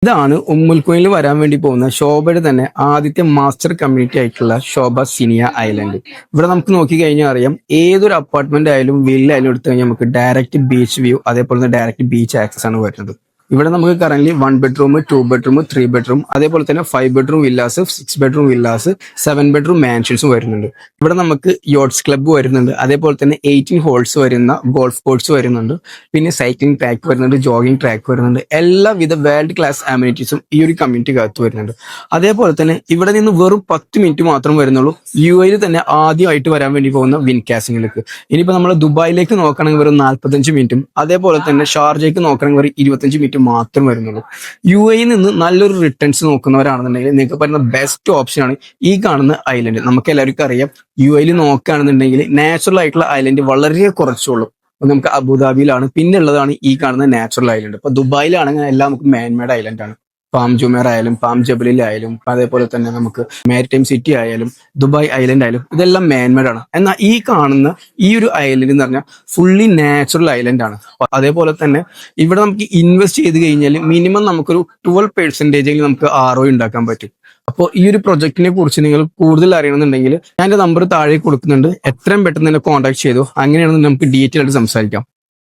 ഇതാണ് ഉമ്മുൽക്കോയിൽ വരാൻ വേണ്ടി പോകുന്ന ശോഭയുടെ തന്നെ ആദ്യത്തെ മാസ്റ്റർ കമ്മ്യൂണിറ്റി ആയിട്ടുള്ള ശോഭ സിനിയ ഐലൻഡ്. ഇവിടെ നമുക്ക് നോക്കി കഴിഞ്ഞാൽ അറിയാം, ഏതൊരു അപ്പാർട്ട്മെന്റ് ആയാലും വില്ല ആയാലും എടുത്തു കഴിഞ്ഞാൽ നമുക്ക് ഡയറക്റ്റ് ബീച്ച് വ്യൂ, അതേപോലെ തന്നെ ഡയറക്റ്റ് ബീച്ച് ആക്സസ് ആണ് വരുന്നത്. ഇവിടെ നമുക്ക് കറന്റ് 1 ബെഡ്റൂം, 2 ബെഡ്റൂം, 3 ബെഡ്റൂം, അതേപോലെ തന്നെ 5 bedroom villas, 6 bedroom villas, 7 bedroom മാൻഷൻസും വരുന്നുണ്ട്. ഇവിടെ നമുക്ക് യോട്ട്സ് ക്ലബ്ബ് വരുന്നുണ്ട്, അതേപോലെ തന്നെ 18 ഹോൾസ് വരുന്ന ഗോൾഫ് കോഴ്സ് വരുന്നുണ്ട്, പിന്നെ സൈക്ലിംഗ് ട്രാക്ക് വരുന്നുണ്ട്, ജോഗിംഗ് ട്രാക്ക് വരുന്നുണ്ട്. എല്ലാവിധ വേൾഡ് ക്ലാസ് അമ്യൂണിറ്റീസും ഈ ഒരു കമ്മ്യൂണിറ്റിക്കകത്ത് വരുന്നുണ്ട്. അതേപോലെ തന്നെ ഇവിടെ നിന്ന് വെറും 10 മിനിറ്റ് മാത്രം വരുന്നുള്ളൂ UAE തന്നെ ആദ്യമായിട്ട് വരാൻ വേണ്ടി പോകുന്ന വിൻകാസിലേക്ക്. ഇനിയിപ്പോൾ നമ്മൾ ദുബായിലേക്ക് നോക്കുകയാണെങ്കിൽ വെറും 45 മിനിറ്റും, അതേപോലെ തന്നെ ഷാർജയ്ക്ക് നോക്കുകയാണെങ്കിൽ വെറും 25 മിനിറ്റ് മാത്രം വരുന്നുള്ളൂ. UAE നിന്ന് നല്ലൊരു റിട്ടേൺസ് നോക്കുന്നവരാണെന്നുണ്ടെങ്കിൽ നിങ്ങൾക്ക് പറയുന്ന ബെസ്റ്റ് ഓപ്ഷനാണ് ഈ കാണുന്ന ഐലൻഡ്. നമുക്ക് എല്ലാവർക്കും അറിയാം, UAE നോക്കുകയാണെന്നുണ്ടെങ്കിൽ നാച്ചുറൽ ആയിട്ടുള്ള ഐലൻഡ് വളരെ കുറച്ചുള്ളൂ. അപ്പൊ നമുക്ക് അബുദാബിയിലാണ്, പിന്നെ ഉള്ളതാണ് ഈ കാണുന്ന നാച്ചുറൽ ഐലൻഡ്. ഇപ്പൊ ദുബായിലാണെങ്കിൽ എല്ലാം നമുക്ക് മാൻമേഡ് ഐലൻഡ് ആണ്. പാം ജുമേർ ആയാലും പാം ജബലിൽ ആയാലും അതേപോലെ തന്നെ നമുക്ക് മാരിടൈം സിറ്റി ആയാലും ദുബായ് ഐലൻഡ് ആയാലും ഇതെല്ലാം മാൻമേഡ് ആണ്. എന്നാൽ ഈ കാണുന്ന ഈ ഒരു ഐലൻഡ് എന്ന് പറഞ്ഞാൽ ഫുള്ളി നാച്ചുറൽ ഐലൻഡ് ആണ്. അതേപോലെ തന്നെ ഇവിടെ നമുക്ക് ഇൻവെസ്റ്റ് ചെയ്ത് കഴിഞ്ഞാൽ മിനിമം നമുക്കൊരു 12% നമുക്ക് ROI ഉണ്ടാക്കാൻ പറ്റും. അപ്പോൾ ഈ ഒരു പ്രൊജക്ടിനെ കുറിച്ച് നിങ്ങൾ കൂടുതൽ അറിയണമെന്നുണ്ടെങ്കിൽ ഞാൻ എൻ്റെ നമ്പർ താഴെ കൊടുക്കുന്നുണ്ട്. എത്രയും പെട്ടെന്ന് തന്നെ കോൺടാക്ട് ചെയ്തു, അങ്ങനെയാണെന്ന് നമുക്ക് ഡീറ്റെയിൽ ആയിട്ട് സംസാരിക്കാം.